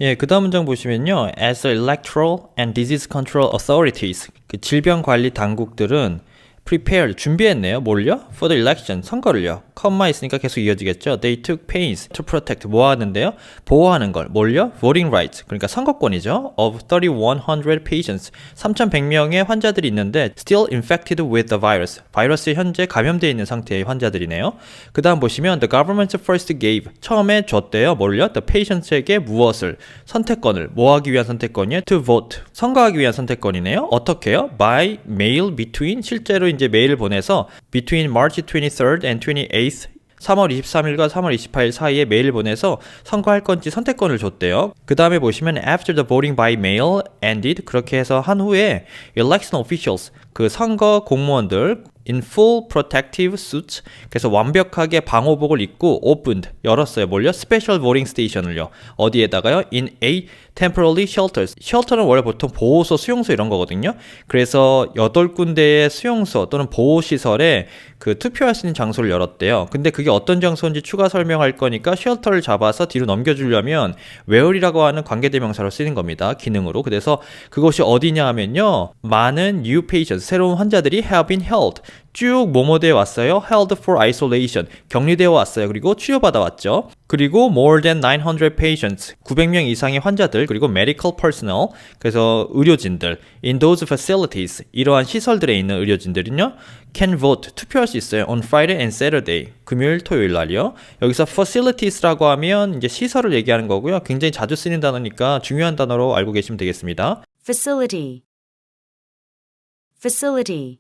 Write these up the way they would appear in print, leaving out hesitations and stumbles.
예, 그 다음 문장 보시면요. As the electoral and disease control authorities, 그 질병 관리 당국들은 prepared, 준비했네요. 뭘요? For the election, 선거를요. comma 있으니까 계속 이어지겠죠. They took pains to protect, 뭐 하는데요? 보호하는 걸. 뭘요? Voting rights, 그러니까 선거권이죠. Of 3,100 patients, 3,100명의 환자들이 있는데 still infected with the virus, 바이러스에 현재 감염되어 있는 상태의 환자들이네요. 그 다음 보시면 the government first gave, 처음에 줬대요. 뭘요? The patients에게 무엇을? 선택권을. 뭐 하기 위한 선택권이요? To vote, 선거하기 위한 선택권이네요. 어떻게요? By mail between, 실제로 이제 메일을 보내서 between March 23rd and 28th, 3월 23일과 3월 28일 사이에 메일을 보내서 선거할 건지 선택권을 줬대요. 그 다음에 보시면 after the voting by mail ended, 그렇게 해서 한 후에 election officials, 그 선거 공무원들 in full protective suits, 그래서 완벽하게 방호복을 입고 opened, 열었어요. 뭘요? special voting station을요. 어디에다가요? in a temporary shelters. shelter는 원래 보통 보호소, 수용소 이런 거거든요. 그래서 8군데의 수용소 또는 보호시설에 그 투표할 수 있는 장소를 열었대요. 근데 그게 어떤 장소인지 추가 설명할 거니까 쉘터를 잡아서 뒤로 넘겨주려면 where이라고 하는 관계대명사로 쓰이는 겁니다. 기능으로. 그래서 그것이 어디냐 하면요. 많은 new patients, 새로운 환자들이 have been held. 쭉 뭐뭐되어 왔어요. held for isolation, 격리되어 왔어요. 그리고 치료받아 왔죠. 그리고 more than 900 patients, 900명 이상의 환자들, 그리고 medical personnel, 그래서 의료진들, in those facilities, 이러한 시설들에 있는 의료진들은요, can vote, 투표할 수 있어요. on Friday and Saturday, 금요일, 토요일 날이요. 여기서 facilities라고 하면 이제 시설을 얘기하는 거고요. 굉장히 자주 쓰이는 단어니까 중요한 단어로 알고 계시면 되겠습니다. facility, facility,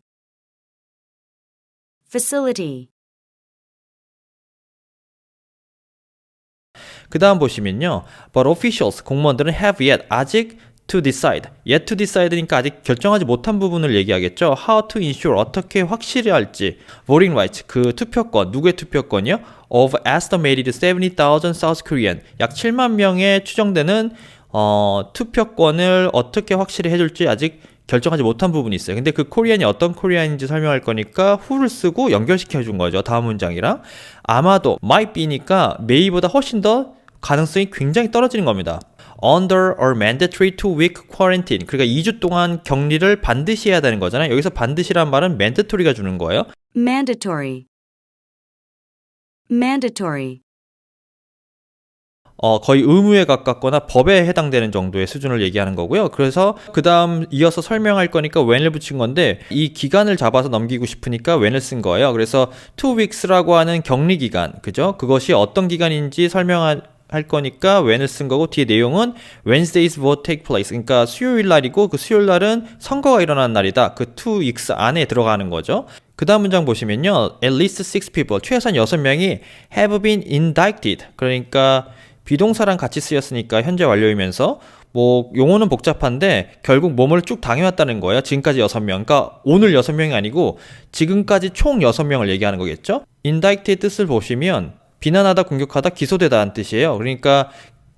facility. 그 다음 보시면요. But officials, 공무원들은 have yet, 아직 to decide. yet to decide니까 아직 결정하지 못한 부분을 얘기하겠죠. how to ensure, 어떻게 확실히 할지. voting rights, 그 투표권, 누구의 투표권이요? of estimated 70,000 South Korean, 약 7만 명의 추정되는 투표권을 어떻게 확실히 해줄지 아직 결정하지 못한 부분이 있어요. 근데 그 코리안이 어떤 코리안인지 설명할 거니까 who를 쓰고 연결시켜 준 거죠. 다음 문장이랑. 아마도 might be니까 may보다 훨씬 더 가능성이 굉장히 떨어지는 겁니다. Under or mandatory 2-week quarantine. 그러니까 2주 동안 격리를 반드시 해야 되는 거잖아요. 여기서 반드시란 말은 mandatory가 주는 거예요. mandatory, mandatory. 거의 의무에 가깝거나 법에 해당되는 정도의 수준을 얘기하는 거고요. 그래서 그 다음 이어서 설명할 거니까 when을 붙인 건데 이 기간을 잡아서 넘기고 싶으니까 when을 쓴 거예요. 그래서 2weeks라고 하는 격리 기간, 그죠? 그것이 어떤 기간인지 설명할 거니까 when을 쓴 거고 뒤에 내용은 Wednesday's vote take place. 그러니까 수요일 날이고 그 수요일 날은 선거가 일어나는 날이다. 그 2weeks 안에 들어가는 거죠. 그 다음 문장 보시면요. At least 6 people, 최소한 6명이 have been indicted. 그러니까 비동사랑 같이 쓰였으니까 현재 완료이면서 뭐 용어는 복잡한데 결국 뭐뭐를 쭉 당해왔다는 거예요. 지금까지 6명. 그러니까 오늘 6명이 아니고 지금까지 총 6명을 얘기하는 거겠죠. indict의 뜻을 보시면 비난하다, 공격하다, 기소되다는 뜻이에요. 그러니까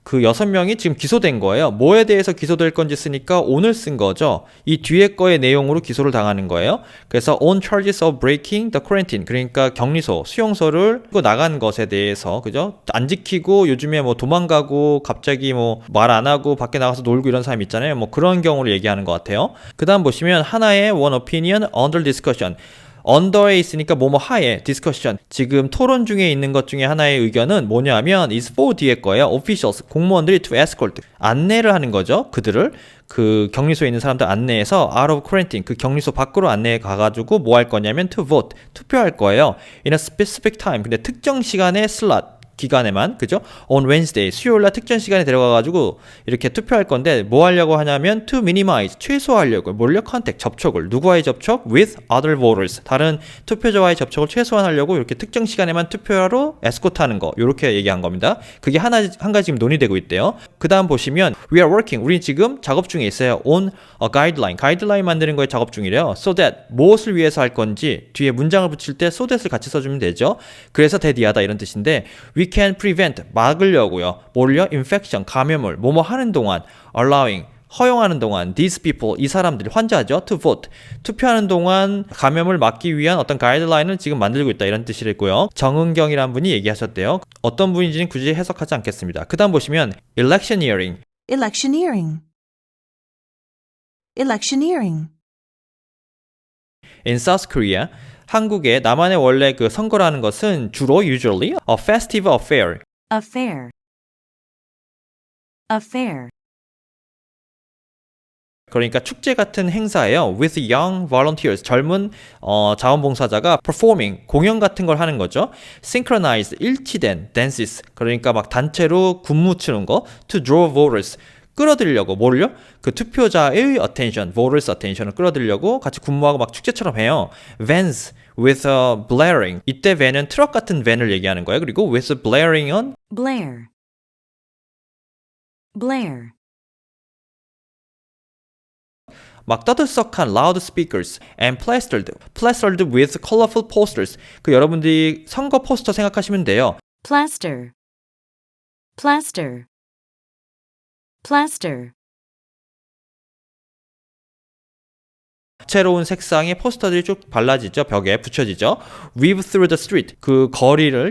그 6명이 지금 기소된 거예요. 뭐에 대해서 기소될 건지 쓰니까 오늘 쓴 거죠. 이 뒤에 거의 내용으로 기소를 당하는 거예요. 그래서 on charges of breaking the quarantine, 그러니까 격리소, 수용소를 나간 것에 대해서, 그죠? 안 지키고 요즘에 뭐 도망가고 갑자기 뭐 말 안 하고 밖에 나가서 놀고 이런 사람 있잖아요. 뭐 그런 경우를 얘기하는 것 같아요. 그 다음 보시면 하나의 one opinion under discussion. 언더에 있으니까 뭐뭐 하에 디스커션, 지금 토론 중에 있는 것 중에 하나의 의견은 뭐냐면 is for 뒤에 거예요. officials, 공무원들이 to escort, 안내를 하는 거죠. 그들을 그 격리소에 있는 사람들 안내해서 out of quarantine, 그 격리소 밖으로 안내해 가가지고 뭐 할 거냐면 to vote, 투표할 거예요. in a specific time, 근데 특정 시간의 슬롯, 기간에만, 그죠? on Wednesday, 수요일날 특정 시간에 들어가가지고 이렇게 투표할 건데 뭐 하려고 하냐면 to minimize, 최소화하려고. 뭘요? contact, 접촉을. 누구와의 접촉? with other voters, 다른 투표자와의 접촉을 최소화하려고 이렇게 특정 시간에만 투표하러 에스코트하는 거, 이렇게 얘기한 겁니다. 그게 한 가지 지금 논의되고 있대요. 그 다음 보시면 we are working, 우리 지금 작업 중에 있어요. on a guideline, 가이드라인 만드는 거에 작업 중이래요. so that, 무엇을 위해서 할 건지 뒤에 문장을 붙일 때 so that을 같이 써주면 되죠. 그래서 대디하다 이런 뜻인데 we can prevent, 막으려고요. 뭘요? infection, 감염을 뭐뭐 하는 동안, allowing, 허용하는 동안, these people, 이 사람들이, 환자죠, to vote, 투표하는 동안 감염을 막기 위한 어떤 가이드라인을 지금 만들고 있다 이런 뜻이고요. 정은경이라는 분이 얘기하셨대요. 어떤 분인지는 굳이 해석하지 않겠습니다. 그 다음 보시면 electioneering, electioneering, electioneering. In South Korea, 한국에 남한의 원래 그 선거라는 것은 주로 usually a festive affair. affair, affair, 그러니까 축제 같은 행사예요. With young volunteers, 젊은 자원봉사자가 performing, 공연 같은 걸 하는 거죠. Synchronized, 일치된 dances, 그러니까 막 단체로 군무 추는 거. To draw voters, 끌어들이려고 뭐를요? 그 투표자의 attention, voters attention을 끌어들이려고 같이 군무하고 막 축제처럼 해요. Vans with a blaring, 이때 van은 트럭 같은 van을 얘기하는 거예요. 그리고 with blaring on blare, blare, 막 떠들썩한 loud speakers and plastered with colorful posters. 그 여러분들이 선거 포스터 생각하시면 돼요. plaster, plaster, plaster, 다채로운 색상의 포스터들이 쭉 발라지죠. 벽에 붙여지죠. Weave through the street. 그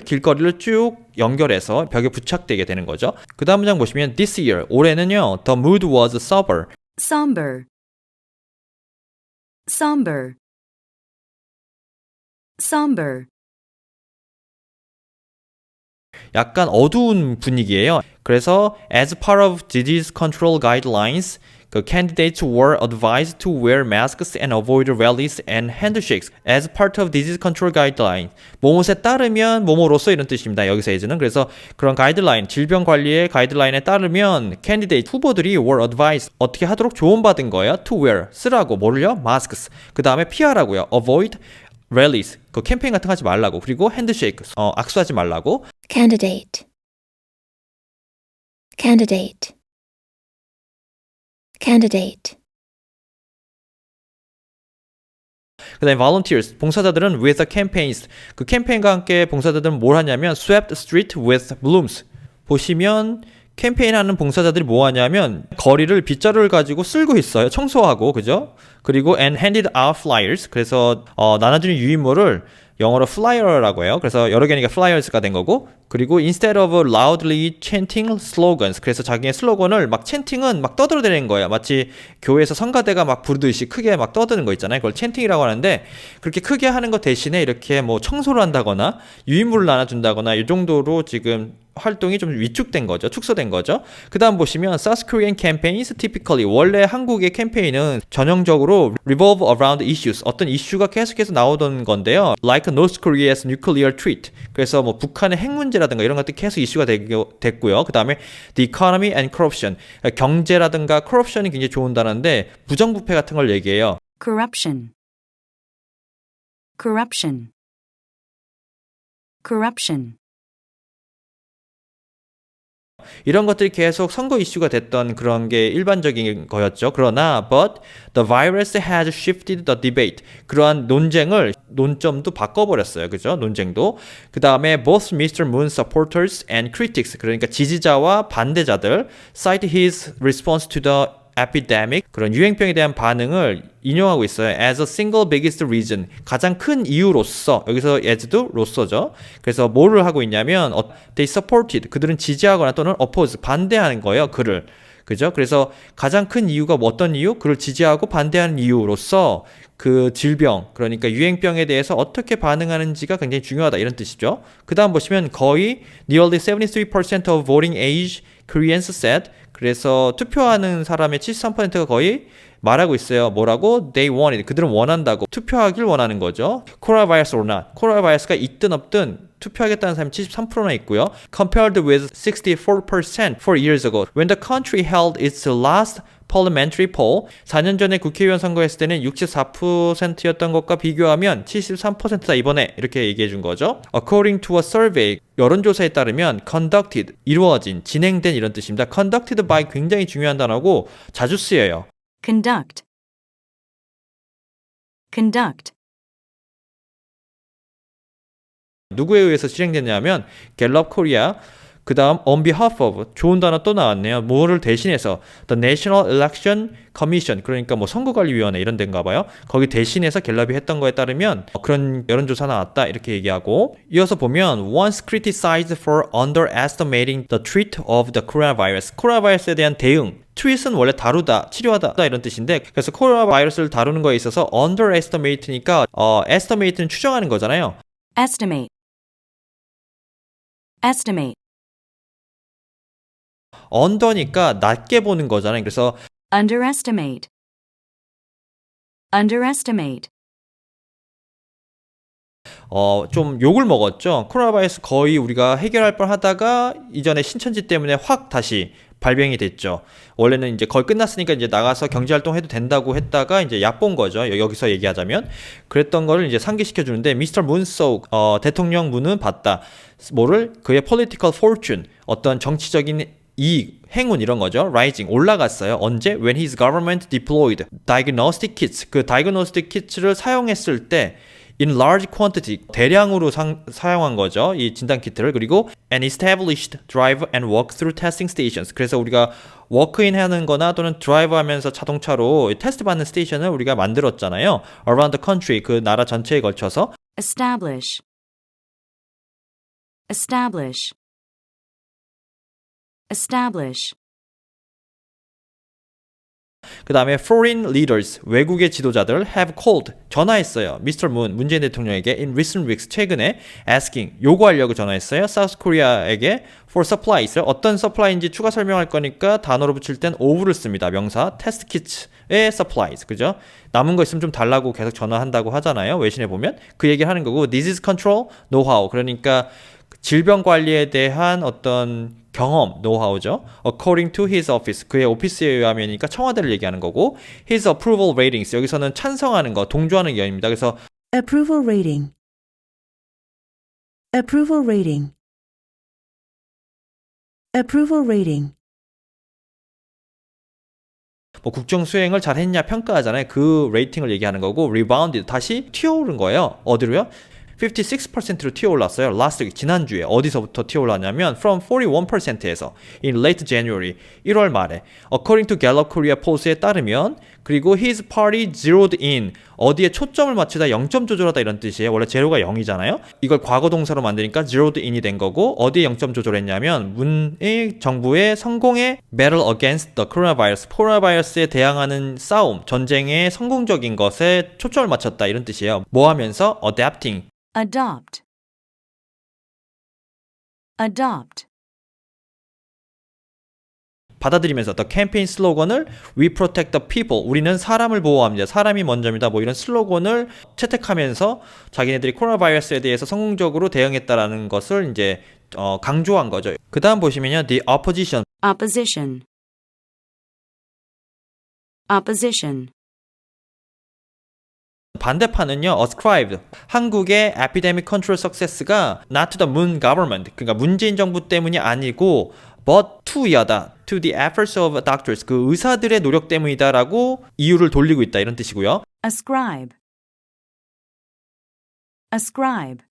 길거리를 쭉 연결해서 벽에 부착되게 되는 거죠. 그 다음 문장 보시면 this year, 올해는요. The mood was sober. somber, somber, somber, 약간 어두운 분위기예요. 그래서 as part of disease control guidelines, 그 candidates were advised to wear masks and avoid rallies and handshakes. As part of disease control guideline. 뭐뭐에 따르면 뭐뭐로서 이런 뜻입니다. 여기서 as는. 그래서 그런 가이드라인, 질병 관리의 가이드라인에 따르면 candidate 후보들이 were advised 어떻게 하도록 조언받은 거예요. To wear, 쓰라고. 뭐를요? masks. 그 다음에 피하라고요. avoid rallies. 그 캠페인 같은 거 하지 말라고. 그리고 handshake, 악수하지 말라고. candidate, candidate, candidate. 그 다음에 volunteers, 봉사자들은 with the campaigns, 그 캠페인과 함께 봉사자들은 뭘 하냐면 swept the street with blooms. 보시면 캠페인하는 봉사자들이 뭐 하냐면 거리를 빗자루를 가지고 쓸고 있어요. 청소하고, 그죠? 그리고 and handed out flyers. 그래서 나눠주는 유인물을 영어로 flyer라고 해요. 그래서 여러 개니까 flyers가 된 거고. 그리고 instead of loudly chanting slogans. 그래서 자기의 슬로건을 막 chanting은 막 떠들어대는 거예요. 마치 교회에서 성가대가 막 부르듯이 크게 막 떠드는 거 있잖아요. 그걸 chanting이라고 하는데 그렇게 크게 하는 것 대신에 이렇게 뭐 청소를 한다거나 유인물을 나눠준다거나 이 정도로 지금 활동이 좀 위축된 거죠. 축소된 거죠. 그 다음 보시면 South Korean campaigns typically 원래 한국의 캠페인은 전형적으로 revolve around issues 어떤 이슈가 계속해서 나오던 건데요. Like North Korea's nuclear threat 그래서 뭐 북한의 핵 문제라든가 이런 것들이 계속 이슈가 됐고요. 그 다음에 the economy and corruption 경제라든가 corruption이 굉장히 좋은 단어인데 부정부패 같은 걸 얘기해요. corruption, corruption, corruption. 이런 것들이 계속 선거 이슈가 됐던 그런 게 일반적인 거였죠. 그러나 but the virus has shifted the debate. 그러한 논점도 바꿔버렸어요. 그죠? 논쟁도. 그 다음에 both Mr. Moon's supporters and critics. 그러니까 지지자와 반대자들 cite his response to the epidemic 그런 유행병에 대한 반응을 인용하고 있어요. As a single biggest reason 가장 큰 이유로서 여기서 as도 로서죠. 그래서 뭐를 하고 있냐면 they supported 그들은 지지하거나 또는 oppose 반대하는 거예요. 그를 그죠? 그래서 가장 큰 이유가 어떤 이유? 그를 지지하고 반대하는 이유로서 그 질병 그러니까 유행병에 대해서 어떻게 반응하는지가 굉장히 중요하다 이런 뜻이죠. 그 다음 보시면 거의 nearly 73% of voting age Koreans said 그래서 투표하는 사람의 73%가 거의 말하고 있어요. 뭐라고? They wanted. 그들은 원한다고. 투표하길 원하는 거죠. Coronavirus or not. 코로나바이러스가 있든 없든 투표하겠다는 사람이 73%나 있고요. Compared with 64% 4 years ago. When the country held its last parliamentary poll 4년 전에 국회의원 선거했을 때는 64%였던 것과 비교하면 73%다 이번에 이렇게 얘기해 준 거죠. According to a survey 여론조사에 따르면 conducted 이루어진 진행된 이런 뜻입니다. conducted by 굉장히 중요한 단어고 자주 쓰여요. conduct, conduct, 누구에 의해서 실행됐냐면 갤럽 코리아 그 다음 on behalf of 좋은 단어 또 나왔네요. 뭐를 대신해서 the National Election Commission 그러니까 뭐 선거관리위원회 이런 데인가 봐요. 거기 대신해서 갤럽이 했던 거에 따르면 그런 여론조사 나왔다 이렇게 얘기하고 이어서 보면 once criticized for underestimating the threat of the coronavirus 코로나 바이러스에 대한 대응 treat은 원래 다루다, 치료하다 이런 뜻인데 그래서 코로나 바이러스를 다루는 거에 있어서 underestimate니까 estimate는 추정하는 거잖아요. estimate, estimate, under니까 낮게 보는 거잖아요. 그래서 underestimate, underestimate, 좀 욕을 먹었죠. 코로나 바이러스 거의 우리가 해결할 뻔 하다가 이전에 신천지 때문에 확 다시 발병이 됐죠. 원래는 이제 거의 끝났으니까 이제 나가서 경제 활동해도 된다고 했다가 이제 얕본 거죠. 여기서 얘기하자면 그랬던 거를 이제 상기시켜 주는데 미스터 문속 대통령 문은 봤다. 뭐를 그의 political fortune 어떤 정치적인 이익, 행운 이런 거죠. rising 올라갔어요. 언제? When his government deployed diagnostic kits 그 diagnostic kits를 사용했을 때 in large quantity 대량으로 사용한 거죠. 이 진단 키트를 그리고 and established drive and walk-through testing stations. 그래서 우리가 워크인 하는 거나 또는 드라이브 하면서 자동차로 테스트 받는 스테이션을 우리가 만들었잖아요. around the country 그 나라 전체에 걸쳐서 establish, establish, establish, 그 다음에 foreign leaders 외국의 지도자들 have called 전화했어요. 미스터 문 문재인 대통령에게 in recent weeks 최근에 asking 요구하려고 전화했어요. South Korea에게 for supplies 어떤 supply인지 추가 설명할 거니까 단어로 붙일 땐 of를 씁니다. 명사 test kits의 supplies 그죠? 남은 거 있으면 좀 달라고 계속 전화한다고 하잖아요. 외신에 보면 그 얘기를 하는 거고 disease control know-how 그러니까 질병 관리에 대한 어떤 경험, 노하우죠. According to his office, 그의 오피스에 의하면이니까 청와대를 얘기하는 거고 his approval ratings, 여기서는 찬성하는 거, 동조하는 의견입니다. 그래서 Approval rating. Approval rating. Approval rating. 뭐 국정 수행을 잘했냐 평가하잖아요. 그 레이팅을 얘기하는 거고 rebounded, 다시 튀어오른 거예요. 어디로요? 56%로 튀어올랐어요. Last week, 지난주에. 어디서부터 튀어올랐냐면 from 41%에서 in late January, 1월 말에. According to Gallup Korea Polls에 따르면 그리고 his party zeroed in, 어디에 초점을 맞추다 0점 조절하다 이런 뜻이에요. 원래 제로가 0이잖아요. 이걸 과거 동사로 만드니까 zeroed in이 된 거고 어디에 0점 조절했냐면 문의 정부의 성공의 battle against the coronavirus, 코로나 바이러스에 대항하는 싸움, 전쟁의 성공적인 것에 초점을 맞췄다 이런 뜻이에요. 뭐 하면서 adapting, adopt, adopt, 받아들이면서 the 캠페인 슬로건을 We protect the people, 우리는 사람을 보호합니다. 사람이 먼저입니다. 뭐 이런 슬로건을 채택하면서 자기네들이 코로나 바이러스에 대해서 성공적으로 대응했다라는 것을 이제 강조한 거죠. 그 다음 보시면요, the opposition, opposition, opposition, 반대판은요, ascribed, 한국의 epidemic control success가 not to the Moon government, 그러니까 문재인 정부 때문이 아니고 but to이하다, to the efforts of doctors, 그 의사들의 노력 때문이다라고 이유를 돌리고 있다 이런 뜻이고요. ascribe, ascribe,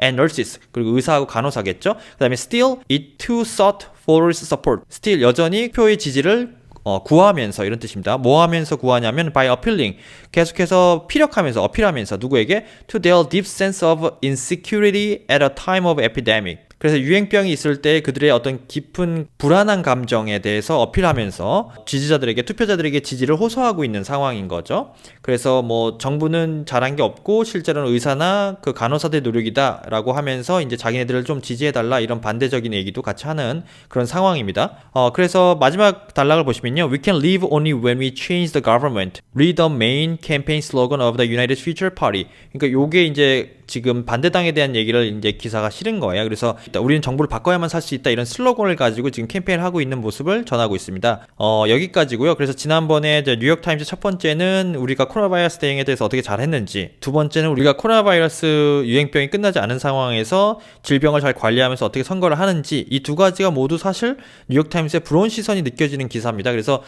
and nurses, 그리고 의사하고 간호사겠죠. 그 다음에 still it too sought voters support, still 여전히 표의 지지를 구하면서 이런 뜻입니다. 뭐 하면서 구하냐면 by appealing, 계속해서 피력하면서 어필하면서 누구에게 to their deep sense of insecurity at a time of epidemic, 그래서 유행병이 있을 때 그들의 어떤 깊은 불안한 감정에 대해서 어필하면서 지지자들에게, 투표자들에게 지지를 호소하고 있는 상황인 거죠. 그래서 뭐 정부는 잘한 게 없고 실제로는 의사나 그 간호사들의 노력이다 라고 하면서 이제 자기네들을 좀 지지해달라 이런 반대적인 얘기도 같이 하는 그런 상황입니다. 그래서 마지막 단락을 보시면요, We can live only when we change the government, read the main campaign slogan of the United Future Party. 그러니까 요게 이제 지금 반대당에 대한 얘기를 이제 기사가 실은 거예요. 그래서 우리는 정부를 바꿔야만 살 수 있다 이런 슬로건을 가지고 지금 캠페인을 하고 있는 모습을 전하고 있습니다. 여기까지고요. 그래서 지난번에 뉴욕타임즈 첫 번째는 우리가 코로나 바이러스 대응에 대해서 어떻게 잘했는지, 두 번째는 우리가 코로나 바이러스 유행병이 끝나지 않은 상황에서 질병을 잘 관리하면서 어떻게 선거를 하는지, 이 두 가지가 모두 사실 뉴욕타임즈의 부러운 시선이 느껴지는 기사입니다. 그래서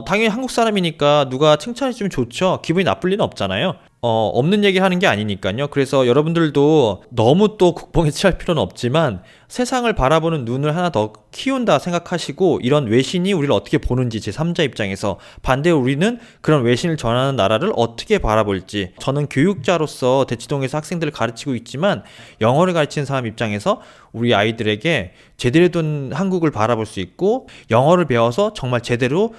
당연히 한국 사람이니까 누가 칭찬해주면 좋죠. 기분이 나쁠 리는 없잖아요. 없는 얘기를 하는 게 아니니까요. 그래서 여러분들도 너무 또 국뽕에 취할 필요는 없지만 세상을 바라보는 눈을 하나 더 키운다 생각하시고 이런 외신이 우리를 어떻게 보는지 제3자 입장에서 반대로 우리는 그런 외신을 전하는 나라를 어떻게 바라볼지 저는 교육자로서 대치동에서 학생들을 가르치고 있지만 영어를 가르치는 사람 입장에서 우리 아이들에게 제대로 된 한국을 바라볼 수 있고 영어를 배워서 정말 제대로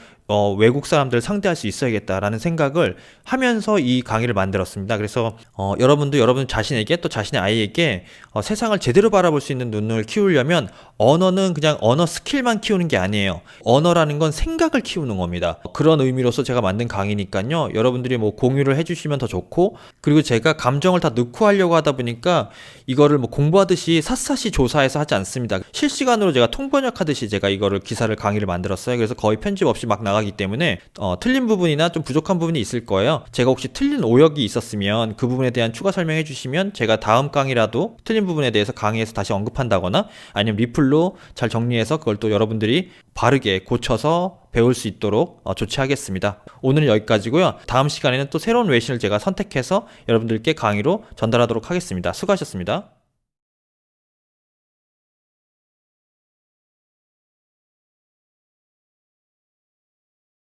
외국 사람들을 상대할 수 있어야겠다라는 생각을 하면서 이 강의를 만들었습니다. 그래서 여러분도 여러분 자신에게 또 자신의 아이에게 세상을 제대로 바라볼 수 있는 눈을 키우려면 언어는 그냥 언어 스킬만 키우는 게 아니에요. 언어라는 건 생각을 키우는 겁니다. 그런 의미로서 제가 만든 강의니까요. 여러분들이 뭐 공유를 해주시면 더 좋고 그리고 제가 감정을 다 넣고 하려고 하다 보니까 이거를 뭐 공부하듯이 샅샅이 조사해서 하지 않습니다. 실시간으로 제가 통번역하듯이 제가 이거를 기사를 강의를 만들었어요. 그래서 거의 편집 없이 막 나가기 때문에 틀린 부분이나 좀 부족한 부분이 있을 거예요. 제가 혹시 틀린 오역이 있었으면 그 부분에 대한 추가 설명해 주시면 제가 다음 강의라도 틀린 부분에 대해서 강의에서 다시 언급한다거나 아니면 리플로 잘 정리해서 그걸 또 여러분들이 바르게 고쳐서 배울 수 있도록 조치하겠습니다. 오늘은 여기까지고요. 다음 시간에는 또 새로운 외신을 제가 선택해서 여러분들께 강의로 전달하도록 하겠습니다. 수고하셨습니다.